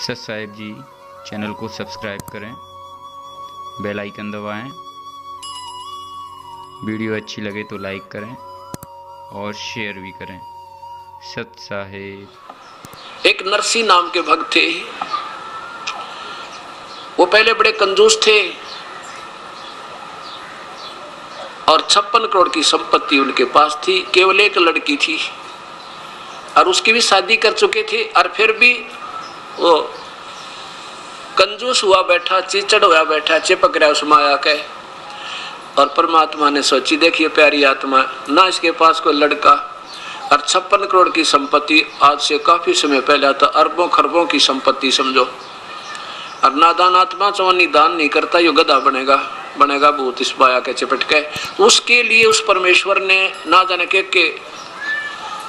सत साहिब जी चैनल को सब्सक्राइब करें, बेल आइकन दबाएं। वीडियो अच्छी लगे तो लाइक करें और शेयर भी करें। सत साहिब। एक नरसी नाम के भक्त थे। वो पहले बड़े कंजूस थे और 56 करोड़ की संपत्ति उनके पास थी। केवल एक लड़की थी और उसकी भी शादी कर चुके थे, और फिर भी वो कंजूस हुआ बैठा, चिचड़ हुआ बैठा, चिपक रहा उस माया के। और परमात्मा ने सोची, देखिए प्यारी आत्मा, ना इसके पास कोई लड़का और 56 करोड़ की संपत्ति, आज से काफी समय पहले था अरबों खरबों की संपत्ति समझो। और नादान आत्मा चवनी दान नहीं करता, यो गधा बनेगा भूत इस माया के चिपट के। उसके लिए उस परमेश्वर ने ना जाने के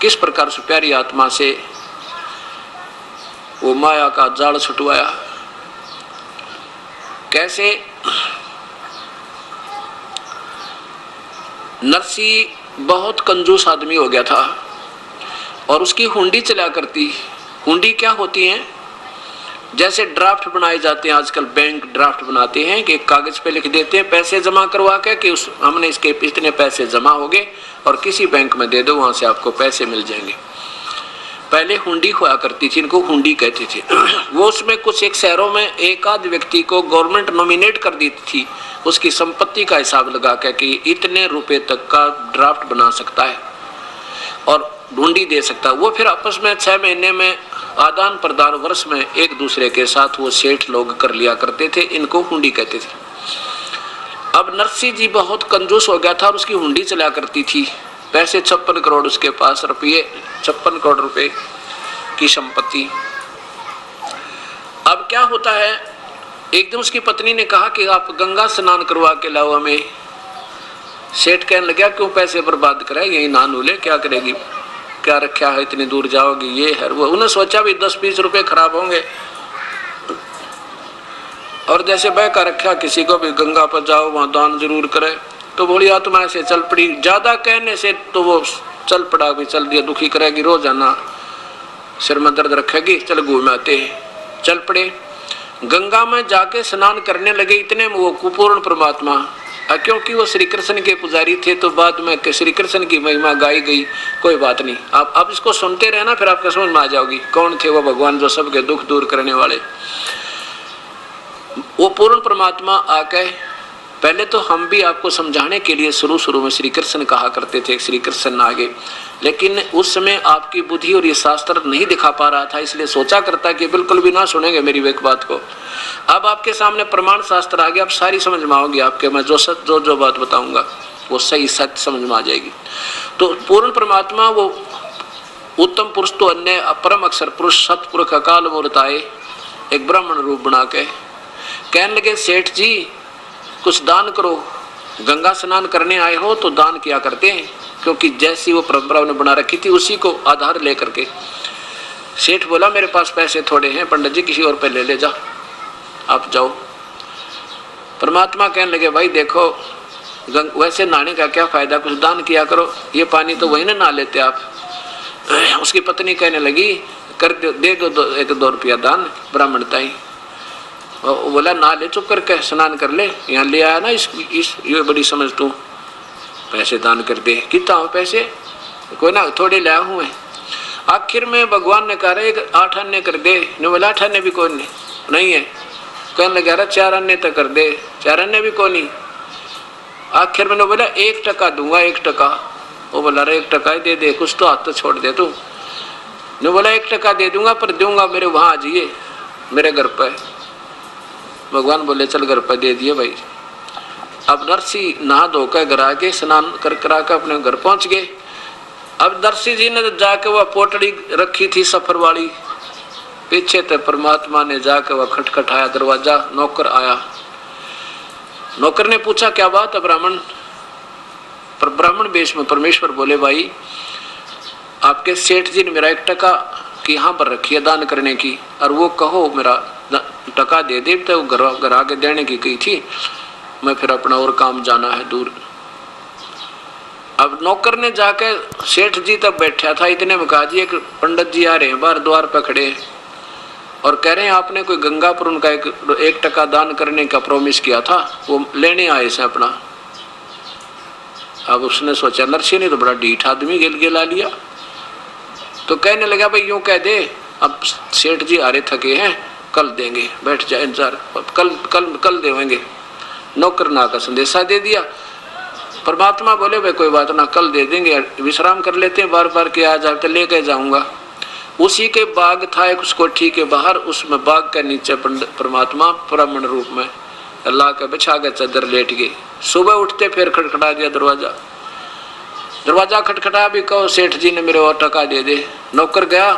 किस प्रकार से प्यारी आत्मा से वो माया का जाल छुटवाया। कैसे? नरसी बहुत कंजूस आदमी हो गया था और उसकी हुंडी चला करती। हुंडी क्या होती है? जैसे ड्राफ्ट बनाए जाते हैं आजकल, बैंक ड्राफ्ट बनाते हैं कि एक कागज पे लिख देते हैं पैसे जमा करवा के कि हमने इसके इतने पैसे जमा हो गए और किसी बैंक में दे दो, वहां से आपको पैसे मिल जाएंगे। पहले हुंडी हुआ करती थी, इनको हुंडी कहते थे। वो उसमें कुछ एक शहरों में एक आध व्यक्ति को गवर्नमेंट नॉमिनेट कर देती थी, उसकी संपत्ति का हिसाब लगा के कि इतने रुपए तक का ड्राफ्ट बना सकता है और हुंडी दे सकता है। वो फिर आपस में 6 महीने में आदान प्रदान, वर्ष में एक दूसरे के साथ वो सेठ लोग कर लिया करते थे, इनको हुंडी कहते थे। अब नरसी जी बहुत कंजूस हो गया था और उसकी हुंडी चला करती थी। पैसे 56 करोड़ उसके पास, रुपये 56 करोड़ रुपए की संपत्ति। अब क्या होता है, एक दिन उसकी पत्नी ने कहा कि आप गंगा स्नान करवा के लाओ हमें। सेठ कहने लगा, क्यों पैसे बर्बाद कराए, यही नहा ले, क्या करेगी, क्या रखा है, इतनी दूर जाओगी, ये है वो। उन्हें सोचा भी 10-20 रुपए खराब होंगे, और जैसे बह का रखा किसी को भी, गंगा पर जाओ वहां दान जरूर करे। तो बोली आत्मा ऐसे चल पड़ी, ज्यादा कहने से तो वो चल पड़ा, भी चल दिया, दुखी करेगी, रोजाना सिर में दर्द रखेगी, चल घूम आते। चल पड़े, गंगा में जाके स्नान करने लगे। इतने में वो कुपूर्ण परमात्मा, क्योंकि वो श्री कृष्ण के पुजारी थे तो बाद में श्री कृष्ण की महिमा गाई गई। कोई बात नहीं, आप इसको सुनते रहना, फिर आपको समझ में आ जाओगी कौन थे वो भगवान जो सबके दुख दूर करने वाले। वो पूर्ण परमात्मा आके, पहले तो हम भी आपको समझाने के लिए शुरू में श्री कृष्ण कहा करते थे, श्री कृष्ण आगे, लेकिन उस समय आपकी बुद्धि और ये शास्त्र नहीं दिखा पा रहा था, इसलिए सोचा करता कि बिल्कुल भी ना सुनेंगे मेरी एक बात को। अब आपके सामने प्रमाण शास्त्र आ गया, आप सारी समझ में आओगी आपके, मैं जो बात बताऊंगा वो सही सत्य समझ में आ जाएगी। तो पूर्ण परमात्मा वो उत्तम पुरुष तो अन्य परम अक्षर पुरुष सतपुरुष अकाल मूर्त आए, एक ब्राह्मण रूप बना के कहने लगे, सेठ जी कुछ दान करो, गंगा स्नान करने आए हो तो दान किया करते हैं, क्योंकि जैसी वो परंपरा ने बना रखी थी उसी को आधार लेकर के। सेठ बोला, मेरे पास पैसे थोड़े हैं पंडित जी, किसी और पे ले जा, आप जाओ। परमात्मा कहने लगे, भाई देखो वैसे नहाने का क्या फायदा, कुछ दान किया करो, ये पानी तो वही ना नहा लेते आप। उसकी पत्नी कहने लगी, कर दे दो 1-2 रुपया दान, ब्राह्मणता ही। बोला, ना ले, चुप करके स्नान कर ले, यहाँ ले आया ना इस ये बड़ी समझ तू, पैसे दान कर दे। कितना हो पैसे? कोई ना, थोड़े लाया हूँ मैं। आखिर में भगवान ने कहा, 8 अन्य कर दे। ने बोला 8 अन्य भी कौन नहीं है। कहने लगा, 4 अन्य तक कर दे। 4 अन्य भी कौन नहीं। आखिर में बोला 1 टका दूंगा, 1 टका। वो बोला, 1 टका ही दे, कुछ तो हाथ तो छोड़ दे तू। ने बोला 1 टका दे दूंगा, पर दूंगा मेरे वहां आ जाइए, मेरे घर पर। भगवान बोले, चल घर पर दे दिए भाई। अब नरसी नहा धोकर घर आके स्नान कर के अपने घर पहुंच गए। अब नरसी जी ने जाके वह पोटड़ी रखी थी सफर वाली, पीछे तक परमात्मा ने जाके वह खटखटाया दरवाजा, नौकर आया। नौकर ने पूछा, क्या बात है ब्राह्मण? पर ब्राह्मण वेश में परमेश्वर बोले, भाई आपके सेठ जी ने मेरा 1 टका की यहाँ पर रखी है दान करने की, और वो कहो मेरा टका दे दे, तो घर आके देने की कही थी, मैं फिर अपना और काम जाना है दूर। अब नौकर ने जाके, सेठ जी तब बैठा था, इतने में कहा, जी एक पंडित जी आ रहे हैं, बाहर द्वार पर खड़े। और कह रहे हैं आपने कोई गंगापुर उनका 1 दान करने का प्रॉमिस किया था, वो लेने आए से अपना। अब उसने सोचा नरसिंह ने तो बड़ा ढीठ आदमी गिला लिया, तो कहने लगा भाई यूं कह दे अब सेठ जी आ रहे थके हैं, कल देंगे, बैठ जाए इंतजार, कल कल कल देंगे। नौकर ना का संदेशा दे दिया। परमात्मा बोले भाई कोई बात ना, कल दे देंगे, विश्राम कर लेते हैं, बार बार के आ जाते लेके जाऊंगा। उसी के बाग था एक उस कोठी के बाहर, उसमें बाग के नीचे परमात्मा ब्राह्मण रूप में अल्लाह के बिछा के चादर लेट गए। सुबह उठते फिर खटखटा दिया दरवाजा, दरवाजा खटखटा भी कहो सेठ जी ने मेरे और टका दे दे। नौकर गया,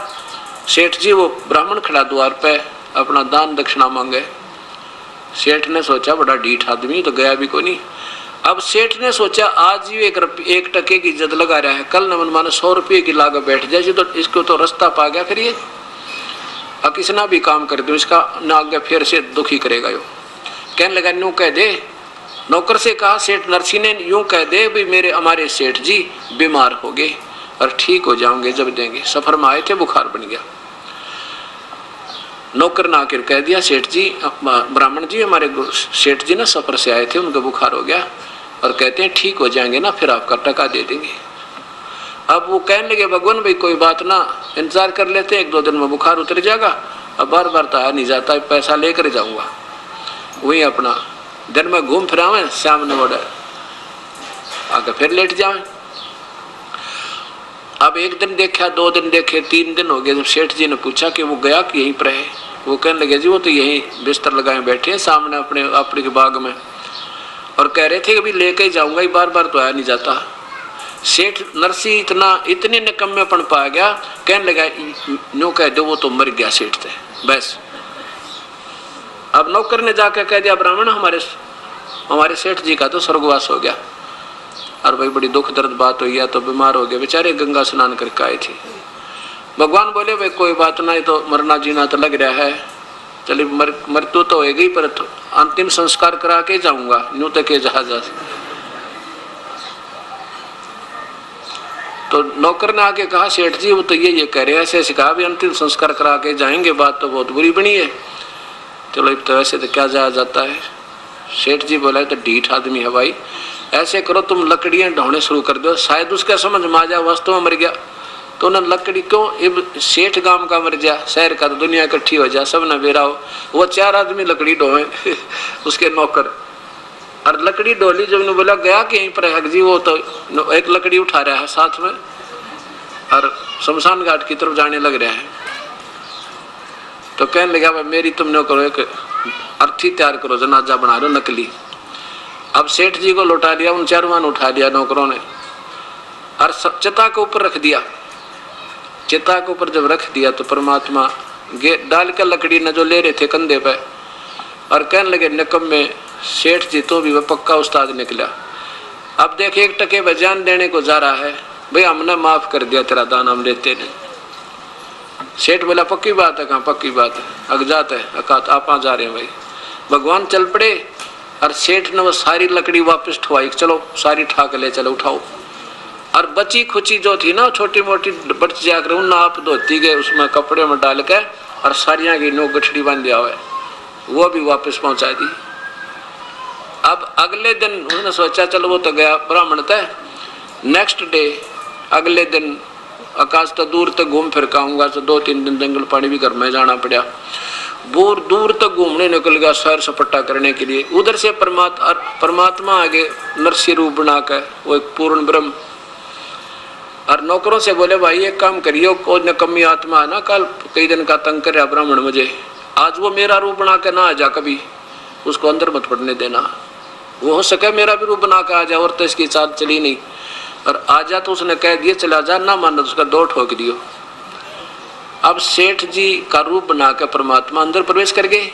सेठ जी वो ब्राह्मण खड़ा द्वार पे अपना दान दक्षिणा मांगे। सेठ ने सोचा बड़ा ढीठ आदमी तो गया भी कोई नहीं। अब सेठ ने सोचा आज ही 1 की जद लगा रहा है, कल न मनमाने 100 रुपये की लागत बैठ जाए तो इसको तो रास्ता पा गया, फिर ये अब किसना भी काम कर दो इसका ना आगे फिर से दुखी करेगा। यो कहने लगा यूं कह दे, नौकर से कहा सेठ नरसिंह ने यूं कह दे भी हमारे सेठ जी बीमार हो गए और ठीक हो जाओगे जब देंगे, सफर में आए थे बुखार बन गया। नौकर ने आकर कह दिया सेठ जी ब्राह्मण जी हमारे सेठ जी ना सफर से आए थे, उनका बुखार हो गया और कहते हैं ठीक हो जाएंगे ना फिर आपका टका दे देंगे। अब वो कहने लगे भगवान भाई कोई बात ना, इंतजार कर लेते 1-2 दिन में बुखार उतर जाएगा, अब बार बार तो आ नहीं जाता, पैसा लेकर जाऊंगा, वही अपना दिन में घूम फिरावे, शाम ने बड़ा आके फिर लेट जाए। अब 1 दिन देखा, 2 दिन देखे, 3 दिन हो गए। जब सेठ जी ने पूछा कि वो गया कि यहीं पर है, वो कहने लगे जी वो तो यहीं बिस्तर लगाए बैठे हैं सामने अपने के बाग में, और कह रहे थे कि अभी लेके जाऊंगा, ही बार बार तो आया नहीं जाता। सेठ नरसिंह इतने निकम्मेपन पा गया, कहने लगा नो कह दो वो तो मर गया सेठ थे बस। अब नौकर ने जाकर कह दिया ब्राह्मण हमारे सेठ जी का तो स्वर्गवास हो गया। और भाई बड़ी दुख दर्द बात हुई है, तो बीमार हो गए बेचारे, गंगा स्नान करके आए थे। भगवान बोले भाई कोई बात ना, तो मरना जीना तो लग रहा है, चलिए मृत्यु तो होगी पर तो अंतिम संस्कार करा के जाऊंगा, यूं तक के जहाज। तो नौकर ने आके कहा सेठ जी वो तो ये कह रहे हैं, ऐसे कहा भी अंतिम संस्कार करा के जाएंगे, बात तो बहुत बुरी बनी है। चलो तो वैसे तो क्या जाया जाता है। सेठ जी बोला तो ढीठ आदमी है भाई, ऐसे करो तुम लकड़ियां ढोने शुरू कर दो, शायद उसका समझ में आ जाए वास्तव में मर गया तो ना लकड़ी क्यों, सेठ गांव का मर गया, शहर का तो दुनिया इकट्ठी हो जाए, सब ना बेरा हो। वो 4 आदमी लकड़ी ढोए उसके नौकर, और लकड़ी ढोली जब ने बोला गया कि यहीं पर है जी, वो तो एक लकड़ी उठा रहा है साथ में और शमशान घाट की तरफ जाने लग रहा है। तो कहने लगा भाई मेरी तुमने करो एक अर्थी तैयार करो, जनाजा बना लो नकली। अब सेठ जी को लौटा दिया, उन 4 उठा दिया नौकरों ने और चिता के ऊपर रख दिया। चिता के ऊपर जब रख दिया तो परमात्मा डाल कर लकड़ी न जो ले रहे थे कंधे पे, और कहने लगे निकम में सेठ जी तो भी वह पक्का उस्ताद निकला। अब देख 1 टके बजान देने को जा रहा है, भाई हमने माफ कर दिया तेरा दान, हम लेते नहीं। सेठ बोला पक्की बात है, कहाँ पक्की बात है, अगजात है, आप जा रहे हैं भाई। भगवान चल पड़े और सेठ ने वो सारी लकड़ी वापस ठुआई, चलो सारी ठाक ले चलो उठाओ। और बची खुची जो थी ना छोटी मोटी बच जाकर उन आप धोती गए उसमें कपड़े में डाल के और सारियां की नो गठड़ी बांध दिया हुआ है, वो भी वापस पहुंचा दी। अब अगले दिन उसने सोचा चलो वो तो गया ब्राह्मण तय, नेक्स्ट डे अगले दिन आकाश तो दूर तक घूम फिर आऊंगा, तो 2-3 दिन जंगल पानी भी घर में जाना पड़ा। दूर दूर तक घूमने निकल गया सैर सपट्टा करने के लिए। उधर से परमात्मा आगे नरसिंह रूप बनाकर वो एक पूर्ण ब्रह्म, और नौकरों से बोले भाई एक काम करियो, कोई निकम्मी आत्मा है ना कल कई दिन का तंग कर ब्राह्मण मुझे, आज वो मेरा रूप बना के ना आ जा, कभी उसको अंदर मत पड़ने देना, वो हो सके मेरा भी रूप बना के आ जाए। और तो इसकी चाल चली नहीं, और आ जा तो उसने कह दिया चला जा, ना माना तो उसका 2 ठोक दियो। अब सेठ जी का रूप बनाकर परमात्मा अंदर प्रवेश कर गए।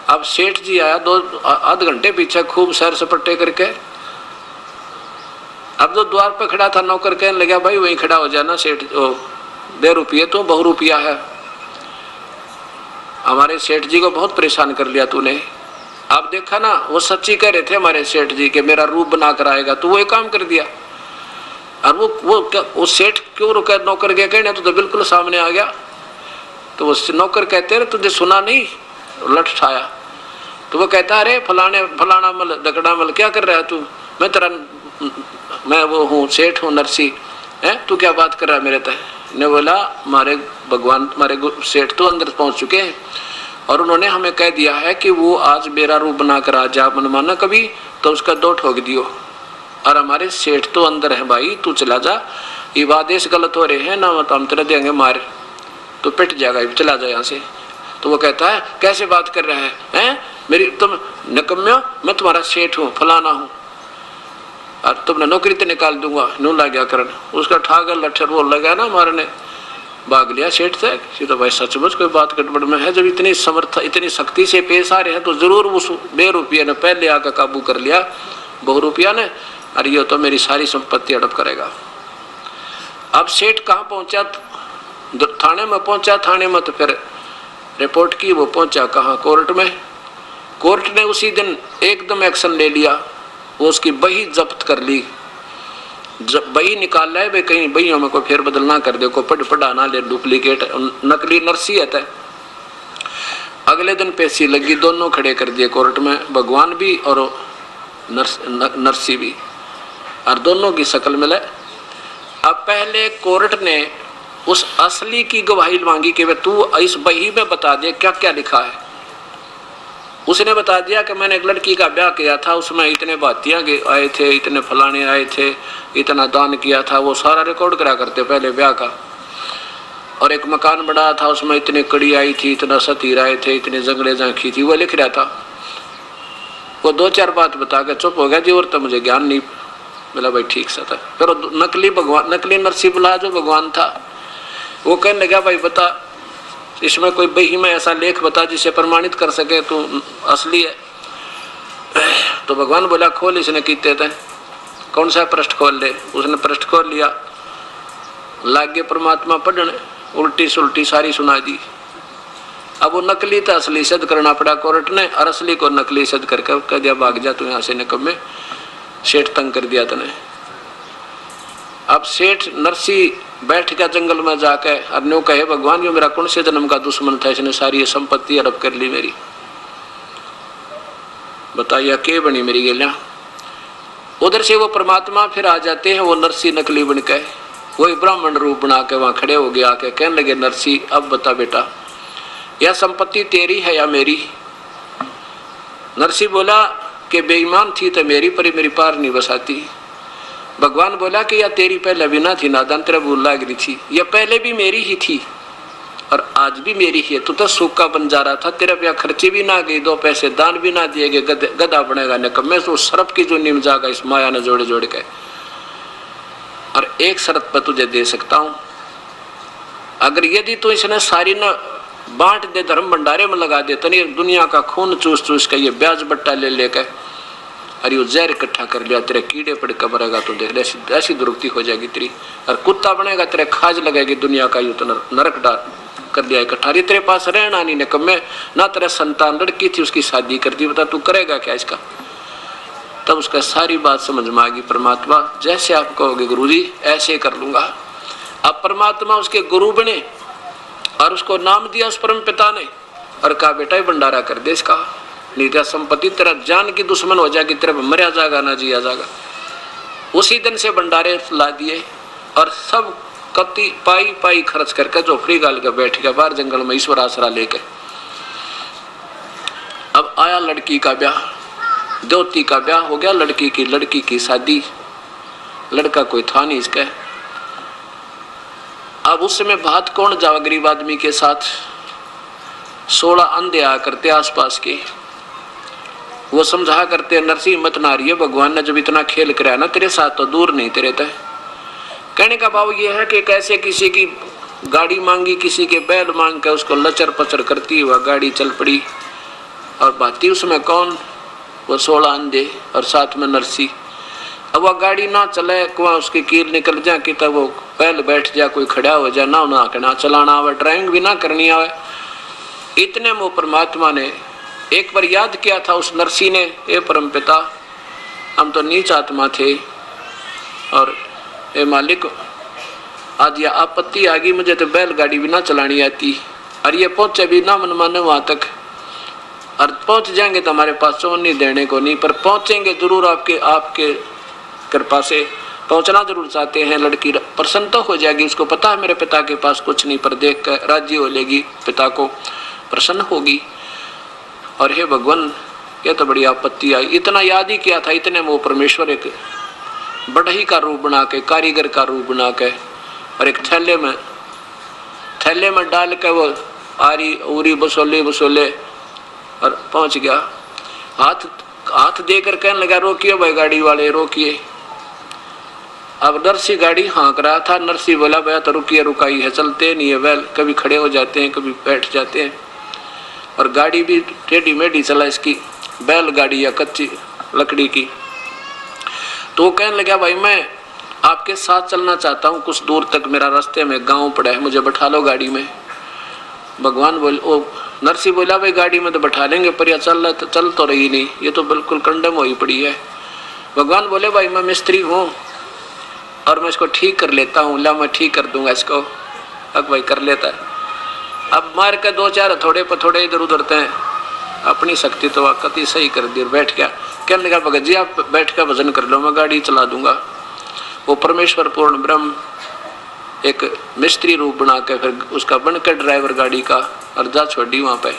अब सेठ जी आया 2-8 घंटे पीछे खूब सैर सपट्टे करके। अब जो द्वार पे खड़ा था नौकर कहने लगा भाई वहीं खड़ा हो जाना, सेठ दे रुपये तो बहु रुपया है, हमारे सेठ जी को बहुत परेशान कर लिया तूने। अब देखा ना वो सच्ची कह रहे थे हमारे सेठ जी के मेरा रूप बना कर आएगा, तो वो एक काम कर दिया। और वो सेठ क्यों रुका, नौकर गया कहने तो बिल्कुल सामने आ गया। तो वो नौकर कहते हैं तुझे सुना नहीं, लठ उठाया। तो वो कहता अरे फलाना मल दकड़ा मल क्या कर रहा है तू, मैं वो हूँ सेठ हूँ नरसी है, तू क्या बात कर रहा है मेरे तय। ने बोला हमारे भगवान हमारे सेठ तो अंदर पहुंच चुके हैं और उन्होंने हमें कह दिया है कि वो आज मेरा रूप बनाकर आ जा मनमाना कभी तो उसका दो ठोक दियो, और हमारे सेठ तो अंदर है भाई, तू चला जा, ये आदेश गलत हो रहे हैं ना, तो हम तेरा देंगे मार, तो पिट जाएगा, चला जा यहाँ से। तो वो कहता है कैसे बात कर रहे हैं मेरी, तुम निकम्या, मैं तुम्हारा सेठ हूँ फलाना हूँ और तुमने नौकरी तो निकाल दूंगा, नू लग गया करन। उसका ठाकर लठर वो लगा ना मारने, भाग लिया सेठ से। तो भाई सचमुच कोई बात गड़बड़ में है, जब इतनी समर्थ इतनी शक्ति से पेश आ रहे हैं तो जरूर उस ₹2 ने पहले आकर काबू कर लिया ₹2 ने, और ये तो मेरी सारी संपत्ति हड़प करेगा। अब सेठ कहाँ पहुंचा, थाने में पहुंचा, थाने में तो फिर रिपोर्ट की, वो पहुंचा कहाँ, कोर्ट में। कोर्ट ने उसी दिन एकदम एक्शन ले लिया, वो उसकी बही जब्त कर ली, बही निकाल रहा है भाई कहीं बहियों में कोई फेर बदल ना कर दे, को पढ़ा ना ले, डुप्लीकेट नकली नरसी है। अगले दिन पेशी लगी, दोनों खड़े कर दिए कोर्ट में, भगवान भी और नरसी भी, और दोनों की शक्ल मिले। अब पहले कोर्ट ने उस असली की गवाही मांगी कि वे तू इस बही में बता दे क्या क्या लिखा है। उसने बता दिया कि मैंने एक लड़की का ब्याह किया था, उसमें इतने बातियाँ आए थे, इतने फलाने आए थे, इतना दान किया था, वो सारा रिकॉर्ड करा करते पहले ब्याह का। और एक मकान बना था, उसमें इतनी कड़ी आई थी, इतना सतीर आए थे, इतने जंगले झांकी थी, वो लिख रहा था। वो 2-4 बात बता के चुप हो गया जी, और तो मुझे ज्ञान नहीं। बोला भाई ठीक सा था। फिर नकली भगवान, नकली नरसी बुला जो भगवान था, वो कहने लगा भाई बता इसमें कोई बही में ऐसा लेख बता जिसे प्रमाणित कर सके तू असली है। तो भगवान बोला खोल इसने कीते थे, कौन सा पृष्ठ खोल ले। उसने पृष्ठ खोल लिया, लागे परमात्मा पढ़ने, उल्टी सुल्टी सारी सुना दी। अब वो नकली था असली सिद्ध करना पड़ा कोर्ट ने, और असली को नकली सिद्ध करके कह दिया भाग जा तू यहाँ से, निकम्मे सेठ तंग कर दिया तने। अब सेठ नरसी बैठ गया जंगल में जाके, और न्यू कहे भगवान यो मेरा कौन से जन्म का दुश्मन था, इसने सारी संपत्ति हड़प कर ली मेरी, बताइए के बनी मेरी गेलियां। उधर से वो परमात्मा फिर आ जाते हैं, वो नरसी नकली बन के, वही ब्राह्मण रूप बना के वहां खड़े हो गया, आके कहने लगे नरसी अब बता बेटा यह संपत्ति तेरी है या मेरी। नरसी बोला कि बेईमान थी तो मेरी, पर मेरी पार नहीं बसाती। भगवान बोला कि यह तेरी पहले भी ना थी, नादान तेरा भूल लाग रही थी, यह पहले भी मेरी ही थी और आज भी मेरी ही है। तू तो सूखा बन जा रहा था, तेरे पे खर्चे भी ना गए, 2 पैसे दान भी ना दिए गए, गधा बनेगा निकम्मे। तो सरप की जो नीम जागा इस माया ने जोड़े जोड़ के, और एक शर्त पर तुझे दे सकता हूं, अगर यदि तू इसने सारी न बांट दे, धर्म भंडारे में लगा दे, तनी दुनिया का खून चूस चूस के ये ब्याज बट्टा ले लेके अरे वो जहर इकट्ठा कर लिया, तेरे कीड़े पड़ के मरेगा, तो देख ऐसी दुर्गति हो जाएगी तेरी, और कुत्ता बनेगा तेरे खाज लगेगी दुनिया का, यूं तो नरक डाल कर दिया इकट्ठा। तेरे पास रहना नहीं निकम्मे, ना तेरा संतान लड़की थी उसकी शादी कर दी, बता तू करेगा क्या इसका। तब उसका सारी बात समझ में आ गई, परमात्मा जैसे आप कहोगे गुरुजी ऐसे कर लूंगा। अब परमात्मा उसके गुरु बने और उसको नाम दिया उस परम पिता ने, और कहा बेटा ये भंडारा कर दे इसका, नहीं तो संपत्ति तेरा जान की दुश्मन हो जाएगी, तेरा मरिया जाएगा ना जिया जाएगा। उसी दिन से भंडारे ला दिए और सब कति पाई पाई खर्च करके झोपड़ी गाल के बैठ गया बाहर जंगल में ईश्वर आसरा लेके। अब आया लड़की का ब्याह, द्योती का ब्याह हो गया, लड़की की शादी, लड़का कोई था नहीं इसका। अब उस समय बात कौन जावा गरीब आदमी के साथ, 16 अंधे आ करते आसपास के, वो समझा करते नरसिंह मत ना रही है, भगवान ने जब इतना खेल कराया ना तेरे साथ तो दूर नहीं तेरे तय। कहने का भाव ये है कि कैसे किसी की गाड़ी मांगी, किसी के बैल मांग के उसको लचर पचर करती हुआ गाड़ी चल पड़ी, और बाती उसमें कौन, वो 16 अंधे और साथ में नरसी। अब वह गाड़ी ना चले, कुआ उसकी कील निकल जाए कि तब वो बैल बैठ जाए, कोई खड़ा हो जाए, ना चलाना आवे, ड्राइविंग भी ना करनी आवे। इतने में परमात्मा ने एक बार याद किया था उस नरसी ने, ए परम पिता हम तो नीच आत्मा थे, और ए मालिक आज यह आपत्ति आ गई, मुझे तो बैलगाड़ी भी ना चलानी आती, और ये पहुंचे भी ना मन माने वहां तक, और पहुंच जाएंगे तो हमारे पास चोन नहीं देने को नहीं, पर पहुंचेंगे जरूर आपके कृपा से पहुंचना जरूर चाहते हैं। लड़की प्रसन्न तो हो जाएगी, उसको पता है मेरे पिता के पास कुछ नहीं, पर देख कर राजी हो लेगी, पिता को प्रसन्न होगी। और हे भगवान, यह तो बड़ी आपत्ति आई, इतना याद ही किया था, इतने में वो परमेश्वर एक बढ़ई का रूप बना के, कारीगर का रूप बना के, और एक थैले में डाल के वो आरी उरी बसोले और पहुंच गया। हाथ देकर कहने लगा रोकिए भाई गाड़ी वाले, रोकिए। अब नरसी गाड़ी हाँक रहा था, नरसी बोला भैया तो रुकिए, रुकाई है, चलते नहीं है बैल, कभी खड़े हो जाते हैं कभी बैठ जाते हैं, और गाड़ी भी टेढ़ी मेढ़ी चला इसकी, बैल गाड़ी या कच्ची लकड़ी की। तो वो कहने लगा भाई मैं आपके साथ चलना चाहता हूँ कुछ दूर तक, मेरा रास्ते में गांव पड़ा है, मुझे बैठा लो गाड़ी में। भगवान बोले, ओ नरसी बोला भाई गाड़ी में तो बैठा लेंगे, पर यह चल तो रही नहीं, ये तो बिल्कुल कंडम हुई पड़ी है। भगवान बोले भाई मैं मिस्त्री हूँ और मैं इसको ठीक कर लेता हूँ, ला मैं ठीक कर दूंगा इसको। अब भाई कर लेता है, अब मार के दो चार थोड़े पर थोड़े इधर उधर हैं, अपनी शक्ति तो कति सही कर दी, बैठ गया। कहने लगा भगत जी आप बैठ कर भजन कर लो, मैं गाड़ी चला दूंगा। वो परमेश्वर पूर्ण ब्रह्म एक मिस्त्री रूप बना के फिर उसका बनकर ड्राइवर गाड़ी का, और जा छोड़ी वहां पे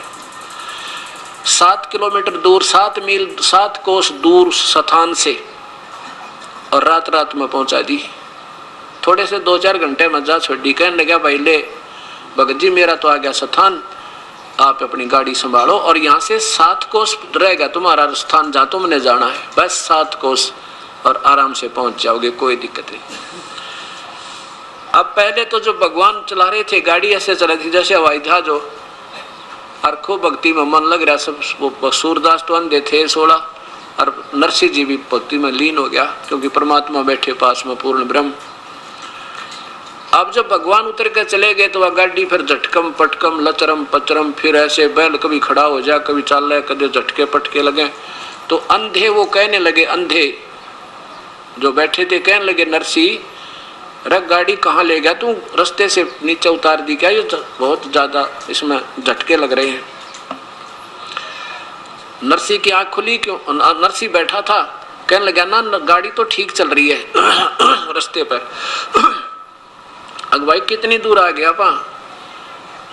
7 किलोमीटर दूर, 7 मील 7 कोस दूर स्थान से, और रात में पहुंचा दी। थोड़े से 2-4 घंटे में जा छोड़ी। कहने लगा भाई ले भगत जी मेरा तो आ गया स्थान, आप अपनी गाड़ी संभालो, और यहाँ से 7 कोस रहेगा तुम्हारा स्थान जहाँ तुमने जाना है, बस 7 कोस, और आराम से पहुंच जाओगे, कोई दिक्कत नहीं। अब पहले तो जो भगवान चला रहे थे गाड़ी ऐसे चला थी जैसे हवाई जहाज हो, और खूब भक्ति में मन लग रहा सब। वो सूरदास तो अंधे थे 16, और नरसिंह जी भी भक्ति में लीन हो गया, क्योंकि परमात्मा बैठे पास में पूर्ण ब्रह्म। अब जब भगवान उतर के चले गए तो वह गाड़ी फिर झटकम पटकम लचरम पचरम, फिर ऐसे बैल कभी खड़ा हो जाए कभी चल रहे, कभी झटके पटके लगे। तो अंधे वो कहने लगे, अंधे जो बैठे थे कहने लगे नरसिंह रख गाड़ी कहाँ ले गया तू, रास्ते से नीचे उतार दी क्या, ये बहुत ज्यादा इसमें झटके लग रहे हैं। नरसिंह की आंख खुली, क्यों? नरसिंह बैठा था, कहने लगा ना गाड़ी तो ठीक चल रही है रास्ते पर। अगवाई कितनी दूर आ गया पा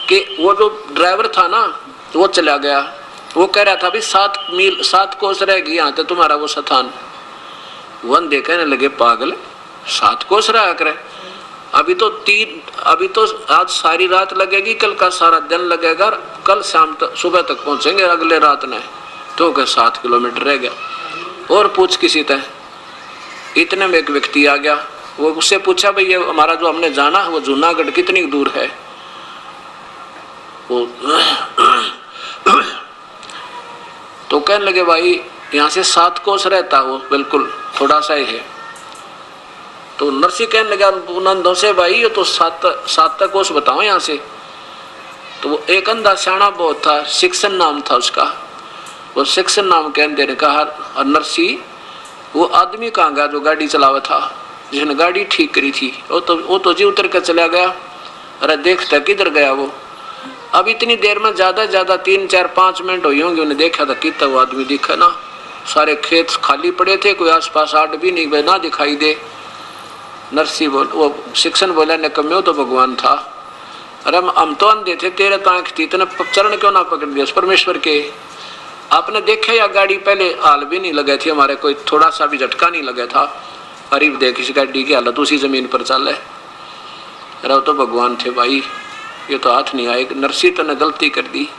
कि वो जो ड्राइवर था ना वो चला गया, वो कह रहा था भी 7 मील 7 कोस रह गई यहाँ तो तुम्हारा वो स्थान। वन देखने लगे पागल, 7 कोस रहा करे, अभी तो आज सारी रात लगेगी, कल का सारा दिन लगेगा, कल शाम तक सुबह तक पहुंचेंगे अगले रात में, तो 7 किलोमीटर रह गया। और पूछ किसी तरह, इतने में एक व्यक्ति आ गया, वो उससे पूछा भाई ये हमारा जो हमने जाना है वो जूनागढ़ कितनी दूर है। वो तो कहने लगे भाई यहाँ से 7 कोस रहता, वो बिल्कुल थोड़ा सा ही है। तो नरसिंह कहने लगा नंदों से भाई ये तो 7 कोस बताओ यहाँ से। तो वो एक अंधा सियाना बहुत था, शिक्षण नाम था उसका, वो शिक्षण नाम कहने ने कहा, और नरसिंह वो आदमी कहाँ गया जो गाड़ी चलावा था, जिसने गाड़ी ठीक करी थी, वो तो जी उतर कर चला गया। अरे देखता किधर गया वो, अब इतनी देर में ज्यादा 3-4-5 मिनट हुई होंगे, उन्हें देखा था कितना वो आदमी दिखा ना, सारे खेत खाली पड़े थे, कोई आसपास आड़ भी नहीं ना दिखाई दे। नरसिंह वो शिक्षण बोला निकम्मे तो भगवान था, अरे हम तो अंधे थे, तेरे तो आंख थी, इतने चरण क्यों ना पकड़ दिया परमेश्वर के। आपने देखा या गाड़ी पहले हाल भी नहीं लगे थे हमारे, कोई थोड़ा सा भी झटका नहीं लगा था, अरे देख इस गाड़ी की हालत उसी जमीन पर चल है। अरे तो भगवान थे भाई, ये तो हाथ नहीं आए। नरसिंह तो ने गलती कर दी।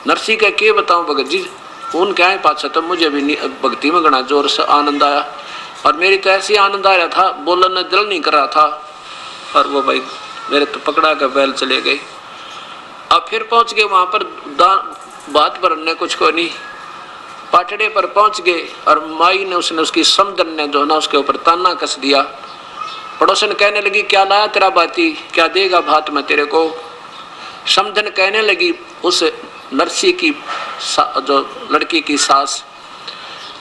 नरसिंह का क्या बताऊं भगत जी, उन क्या है पाछा तो मुझे भी भक्ति में घना जोर से आनंद आया, और मेरी तो ऐसी आनंद आ रहा था, बोलने दिल नहीं कर रहा था, और वो भाई मेरे तो पकड़ा कर बैल चले गए। अब फिर पहुंच गए वहां पर, बात भरने कुछ को नहीं, पाटड़े पर पहुंच गए, और माई ने उसकी समदन ने जो ना उसके ऊपर ताना कस दिया। पड़ोसन कहने लगी क्या लाया तेरा बाती, क्या देगा भात में तेरे को। समदन कहने लगी उस नरसिंह की जो लड़की की सास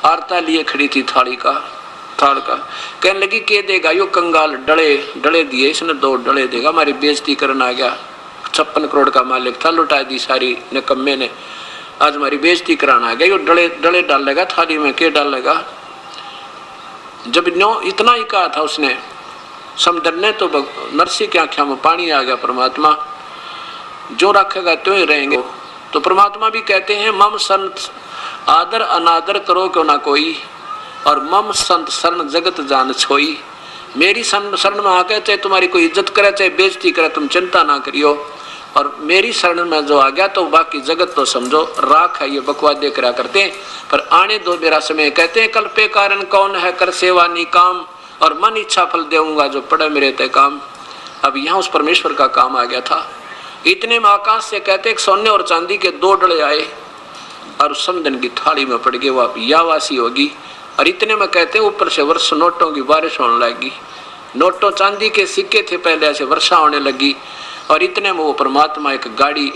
आरता लिए खड़ी थी थाल का, कहने लगी के देगा यो कंगाल, डले दिए इसने, 2 डले देगा, हमारी बेइज्जती करने आ गया, 56 करोड़ का मालिक था, लुटा दी सारी निकम्मे ने। आज हमारी बेइज्जती कराना आ गई। वो डले डले डालेगा थाली में, के डालेगा। जब न्यो इतना ही कहा था उसने समदर ने, तो नरसी की आंखों में पानी आ गया। परमात्मा जो रखेगा त्यों ही रहेंगे। तो परमात्मा भी कहते हैं मम संत आदर अनादर करो क्यों ना कोई, और मम संत शरण जगत जान छोई। मेरी शरण में आके चाहे तुम्हारी कोई इज्जत करे चाहे बेइज्जती करे, तुम चिंता ना करियो। और मेरी शरण में जो आ गया तो बाकी जगत तो समझो राख है। ये बकवादे करा करते हैं, पर आने दो मेरा समय। कहते हैं कल्पे कारण कौन है कर सेवा नी काम, और मन इच्छा फल देऊंगा जो पड़े मेरे ते काम। अब यहाँ उस परमेश्वर का काम आ गया था। इतने में आकाश से कहते हैं सोने और चांदी के 2 डले आए और समदन की थाली में पड़ गए। वह यावासी होगी। और इतने में कहते हैं ऊपर से वर्ष नोटों की बारिश होने लगी। नोटों चांदी के सिक्के थे पहले, ऐसे वर्षा होने लगी। और इतने में वो परमात्मा एक गाड़ी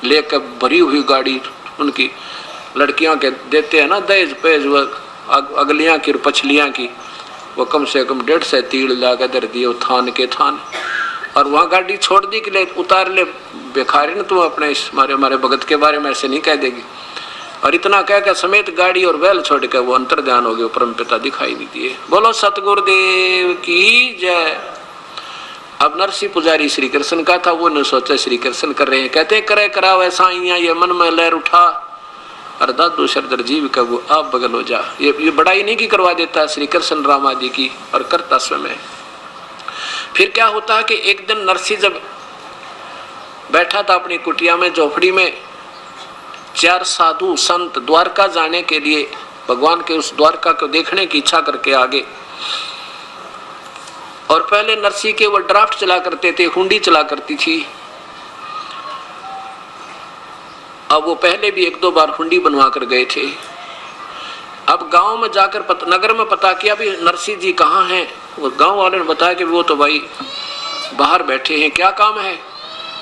लेकर, भरी हुई गाड़ी, उनकी लड़कियों के देते हैं ना दहेज पेज, वो अगलियां की और पछलियां की, वो कम से कम 150 तीड़ लाकर दर दिए थान के थान। और वहाँ गाड़ी छोड़ दी कि ले उतार ले बेखारी न, तुम अपने हमारे भगत के बारे में ऐसे नहीं कह देगी। और इतना कह के समेत गाड़ी और बैल छोड़ के वो अंतर ध्यान हो गए, परम पिता दिखाई नहीं दिए। बोलो सतगुरुदेव की जय। अब नरसी पुजारी श्री कृष्ण का था, वो ने सोचा श्री कृष्ण कर रहे हैं। कहते करे कराओ ऐसा ये मन में लहर उठा, और दादू शरदर जीव का वो आप बगल हो जा। ये बड़ाई नहीं की करवा देता श्री कृष्ण राम आदि की, और करता स्वयं। फिर क्या होता है कि एक दिन नरसी जब बैठा था अपनी कुटिया में, झोपड़ी में, 4 साधु संत द्वारका जाने के लिए भगवान के उस द्वारका को देखने की इच्छा करके आगे। और पहले नरसी के वो ड्राफ्ट चला करते थे, हुंडी चला करती थी। अब वो पहले भी 1-2 बार हुंडी बनवा कर गए थे। अब गांव में जाकर नगर में पता किया भी नरसी जी कहाँ हैं। वो गांव वाले ने बताया कि वो तो भाई बाहर बैठे हैं। क्या काम है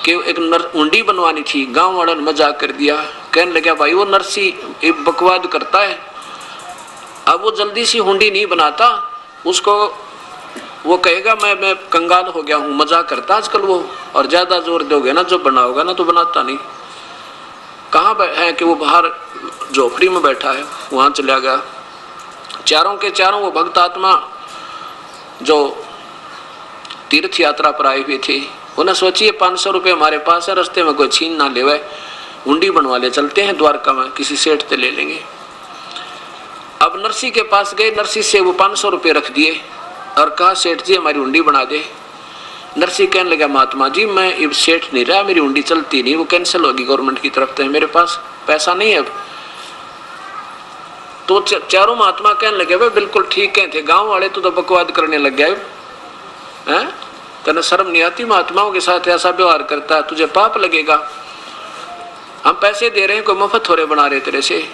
कि एक हुंडी बनवानी थी। गांव वालों ने मजाक कर दिया, कहने लगा भाई वो नरसी एक बकवाद करता है, अब वो जल्दी सी हुंडी नहीं बनाता, उसको वो कहेगा मैं कंगाल हो गया हूँ, मजाक करता आजकल वो। और ज्यादा जोर दोगे ना जो बनाओगा ना तो बनाता नहीं। कहाँ है कि वो बाहर झोपड़ी में बैठा है, वहां चला गया। चारों के चारों वो भक्त आत्मा जो तीर्थ यात्रा पर आए हुए थे, उन्हें सोचिए 500 रुपये हमारे पास है, रास्ते में कोई छीन ना ले, हुंडी बनवा ले, चलते हैं द्वारका में, किसी सेठ से ले लेंगे। अब नरसी के पास गए, नरसी से वो 500 रुपये रख दिए और कहा सेठ जी हमारी हुंडी बना दे। नरसी कहने लगा महात्मा जी मैं अब सेठ नहीं रहा, मेरी हुंडी चलती नहीं, वो कैंसिल होगी गवर्नमेंट की तरफ से, मेरे पास पैसा नहीं है अब। तो चारों महात्मा कहने लगे भाई बिल्कुल ठीक कहते थे, गांव वाले तो बकवाद करने लग गए हैं, तेने शर्म नहीं आती महात्माओं के साथ ऐसा व्यवहार करता है, तुझे पाप लगेगा, हम पैसे दे रहे हैं कोई मुफ्त हो रहे बना रहे तेरे से।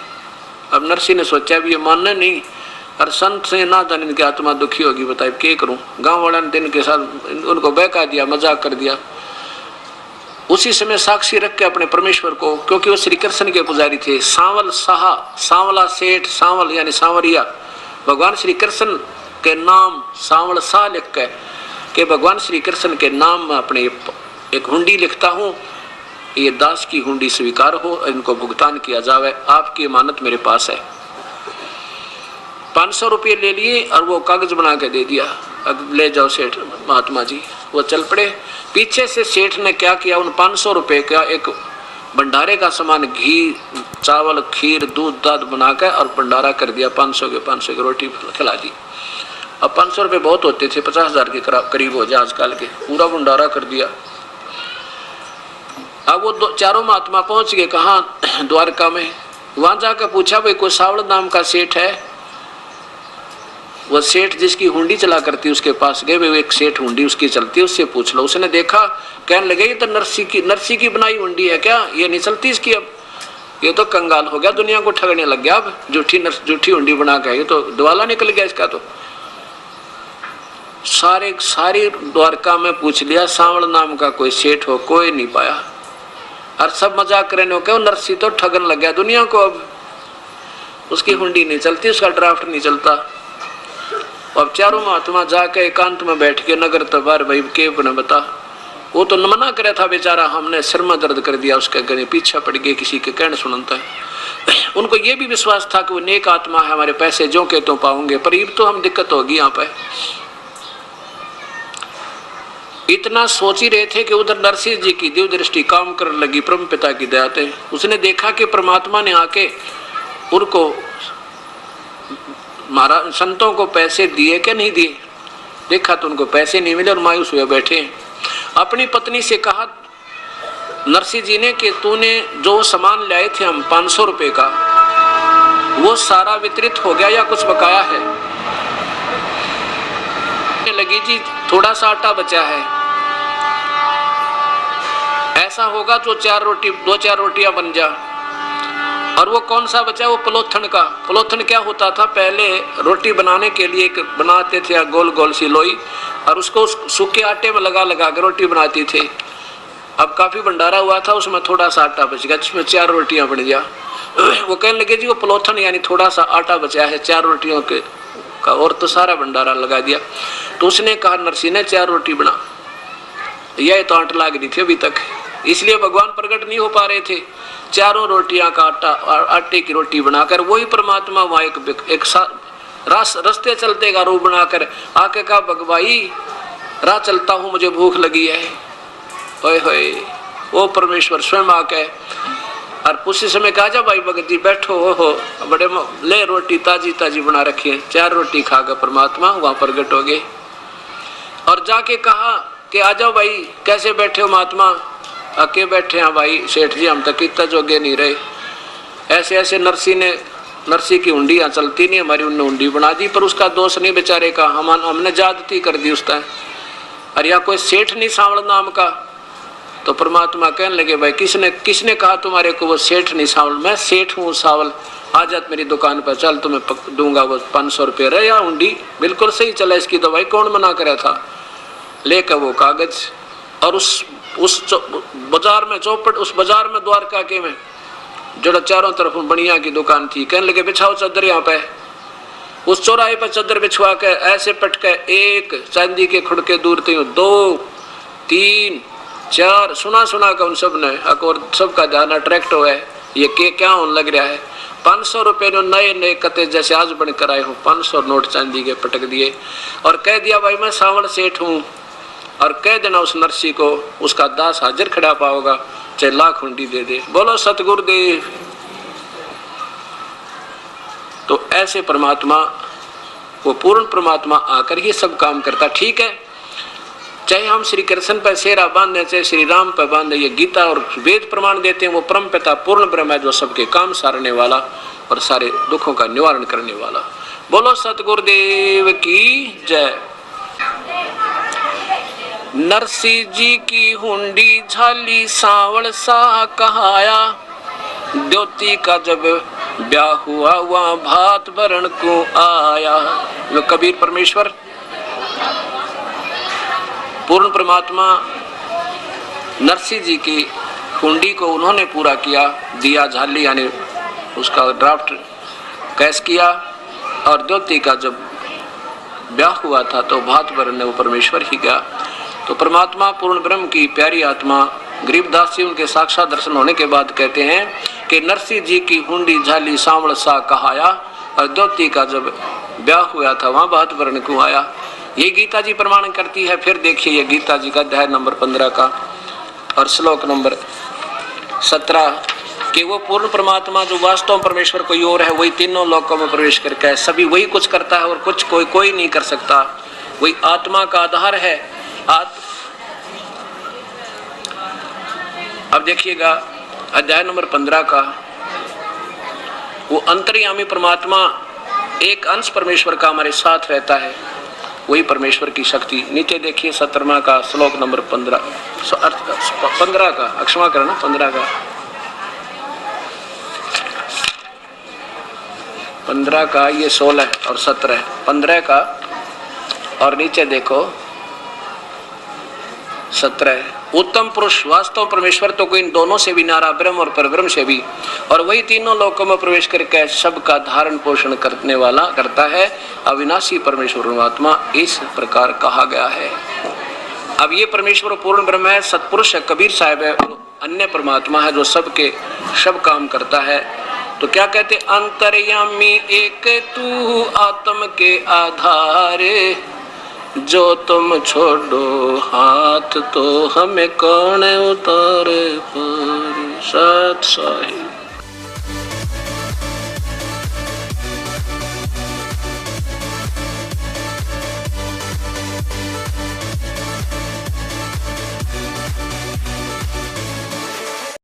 अब नरसी ने सोचा भी ये मानना नहीं, और संत से ना जाने इनकी आत्मा दुखी होगी, बताए क्या करूं। गांव वाले ने दिन के साथ उनको बहका दिया, मजाक कर दिया। उसी समय साक्षी रख के अपने परमेश्वर को, क्योंकि वो श्री कृष्ण के पुजारी थे, सांवल साहा, सांवला सेठ, सांवल यानी सांवरिया, भगवान श्री कृष्ण के नाम सांवल साह लिख के कि भगवान श्री कृष्ण के नाम में अपने एक हुंडी लिखता हूँ, ये दास की हुंडी स्वीकार हो, इनको भुगतान किया जावे, आपकी अमानत मेरे पास है। 500 रुपये ले लिए और वो कागज बना के दे दिया, अब ले जाओ सेठ महात्मा जी। वो चल पड़े। पीछे से सेठ ने क्या किया, उन 500 रुपये का एक भंडारे का सामान, घी, चावल, खीर, दूध, दाद बना कर और भंडारा कर दिया। 500 की रोटी खिला दी। अब 500 रुपये बहुत होते थे, 50,000 के करीब हो जाए आजकल के, पूरा भंडारा कर दिया। अब वो चारों महात्मा पहुंच गए कहाँ, द्वारका में। वहां जाकर पूछा भाई कोई सावल नाम का सेठ है। वो सेठ जिसकी हुंडी चला करती उसके पास गए, वो एक सेठ हुंडी उसकी चलती है, उससे पूछ लो। उसने देखा, कहने लगे ये तो नरसी की बनाई हुंडी है क्या, ये नहीं चलती इसकी, अब ये तो कंगाल हो गया, दुनिया को ठगने लग गया, अब झूठी हुंडी बना के, ये तो दिवाला निकल गया इसका। तो सारी द्वारका में पूछ लिया, सांवल नाम का कोई सेठ हो, कोई नहीं पाया। और सब मजाक करने को नरसी तो ठगन लग गया दुनिया को, अब उसकी हुंडी नहीं चलती, उसका ड्राफ्ट नहीं चलता। अब चारों महात्मा जाके एकांत में बैठ के नगर तबार भाई के बने बता वो तो मना करे था बेचारा, हमने सिर में दर्द कर दिया, उसके गले पीछे पड़ गए, किसी के कहने सुनता है। उनको ये भी विश्वास था कि वो नेक आत्मा है, हमारे पैसे जो के तो पाऊंगे, पर ये तो हम दिक्कत होगी यहाँ पे। इतना सोच ही रहे थे कि उधर नरसिंह जी की दिव्य दृष्टि काम करने लगी परम पिता की दया से। उसने देखा कि परमात्मा ने आके उनको महाराज संतों को पैसे दिए क्या नहीं दिए। देखा तो उनको पैसे नहीं मिले और मायूस हुए बैठे। अपनी पत्नी से कहा नरसिंह जी ने कि तूने जो सामान लाए थे हम 500 रुपए का, वो सारा वितरित हो गया या कुछ बकाया है। लगी जी थोड़ा सा आटा बचा है, ऐसा होगा तो 2-4 रोटियां बन जा। और वो कौन सा बचा, वो पलोथन का। पलोथन क्या होता था, पहले रोटी बनाने के लिए एक बनाते थे गोल गोल सी लोई, और उसको सूखे आटे में लगा लगा के रोटी बनाती थे। अब काफी भंडारा हुआ था, उसमें थोड़ा सा आटा बच गया, जिसमें 4 रोटियां बन गया। वो कहने लगे जी वो पलोथन यानी थोड़ा सा आटा बचा है 4 रोटियों के का, और तो सारा भंडारा लगा दिया। तो उसने कहा नरसिंह ने 4 रोटी बना, यह तो आट लाग रही थी अभी तक, इसलिए भगवान प्रकट नहीं हो पा रहे थे। 4 रोटियां का आटे की रोटी बनाकर वही परमात्मा वहां एक रास्ते चलते का रूप बनाकर आके कहा भगवाई राह चलता हूं, मुझे भूख लगी है। ओए होए, वो परमेश्वर स्वयं आके और उसी समय कहा जा भाई भगत जी बैठो, हो बड़े ले रोटी ताजी ताजी बना रखी है। 4 रोटी खाकर परमात्मा वहां प्रकट हो गए और जाके कहा कि आ जाओ भाई, कैसे बैठे हो महात्मा। आके बैठे हैं भाई सेठ जी, हम तक इतना जोगे नहीं रहे। ऐसे ऐसे नरसिंह की हुंडियां चलती नहीं, हमारी उनने हुंडी बना दी, पर उसका दोष नहीं बेचारे का, हमने ज्यादती कर दी उसका। अरे या कोई सेठ नहीं सांवल नाम का। तो परमात्मा कहने लगे भाई किसने कहा तुम्हारे को वो सेठ नहीं सांवल, मैं सेठ हूँ सावल, आ जात मेरी दुकान पर, चल तुम्हें दूंगा वो 500 रुपये रहे या हुंडी। बिल्कुल सही चला इसकी दवाई, कौन मना करा था। लेकर वो कागज और उस बाजार में चौपट, उस बाजार में द्वारका के में जो चारों तरफ बढ़िया की दुकान थी, कहने लगे बिछाओ चादर यहाँ पे। उस चौराहे पर चादर बिछवा के ऐसे पटके 1 चांदी के खुड़के दूर थे 2 3 4 सुना का उन सब ने, और सबका ध्यान अट्रैक्ट हुआ है, ये क्या होने लग रहा है। 500 रुपए ने नए कते जैसे आज बनकर आए हो, 500 नोट चांदी के पटक दिए और कह दिया भाई मैं सावल सेठ हूँ, और कह देना उस नरसिंह को उसका दास हाजिर खड़ा पाओगा, चाहे लाख हुंडी दे दे। बोलो सतगुरुदेव। तो ऐसे परमात्मा, वो पूर्ण परमात्मा आकर ही सब काम करता। ठीक है, चाहे हम श्री कृष्ण पर सेरा बांधे, चाहे श्री राम पर बांधे, ये गीता और वेद प्रमाण देते हैं वो परम पिता पूर्ण ब्रह्म है, जो सबके काम सारने वाला और सारे दुखों का निवारण करने वाला। बोलो सतगुरुदेव की जय। नरसिंह जी की हुंडी झाली सांवल सा कहाया, द्योती का जब ब्याह हुआ वहां भात भरण को आया। जो कबीर परमेश्वर पूर्ण परमात्मा नरसिंह जी की हुंडी को उन्होंने पूरा किया, दिया झाली यानी उसका ड्राफ्ट कैश किया, और द्योती का जब ब्याह हुआ था तो भात भरने वो परमेश्वर ही गया। तो परमात्मा पूर्ण ब्रह्म की प्यारी आत्मा गरीबदास जी उनके साक्षात दर्शन होने के बाद कहते हैं कि नरसिंह जी की हुंडी झाली सांवल सा कहाया, और द्योती का जब ब्याह हुआ था वहां भात भरण को आया। ये गीता जी प्रमाण करती है। फिर देखिए ये गीता जी का अध्याय नंबर 15 का और श्लोक नंबर 17 कि वो पूर्ण परमात्मा जो वास्तव परमेश्वर कोई और है, वही तीनों लोकों में प्रवेश करके सभी वही कुछ करता है और कुछ कोई नहीं कर सकता। वही आत्मा का आधार है। अब देखिएगा अध्याय नंबर 15 का, वो अंतर्यामी परमात्मा एक अंश परमेश्वर का हमारे साथ रहता है, वही परमेश्वर की शक्ति। नीचे देखिए 17वां का श्लोक नंबर 15 का, क्षमा करना 15 का, 15 का ये 16 और 17 15 का, और नीचे देखो 17 उत्तम पुरुष वास्तव परमेश्वर तो कोई इन दोनों से भी नारा, ब्रह्म और परब्रह्म से भी, और वही तीनों लोकों में प्रवेश करके सबका धारण पोषण करने वाला करता है। अविनाशी परमेश्वर परमात्मा इस प्रकार कहा गया है। अब ये परमेश्वर पूर्ण ब्रह्म है, सतपुरुष है, कबीर साहब है, अन्य परमात्मा है जो सबके सब काम करता है। तो क्या कहते, अंतर्यामी एक तू आत्म के आधारे, जो तुम छोड़ो हाथ तो हमें कौन उतारे पार। सत साहिब।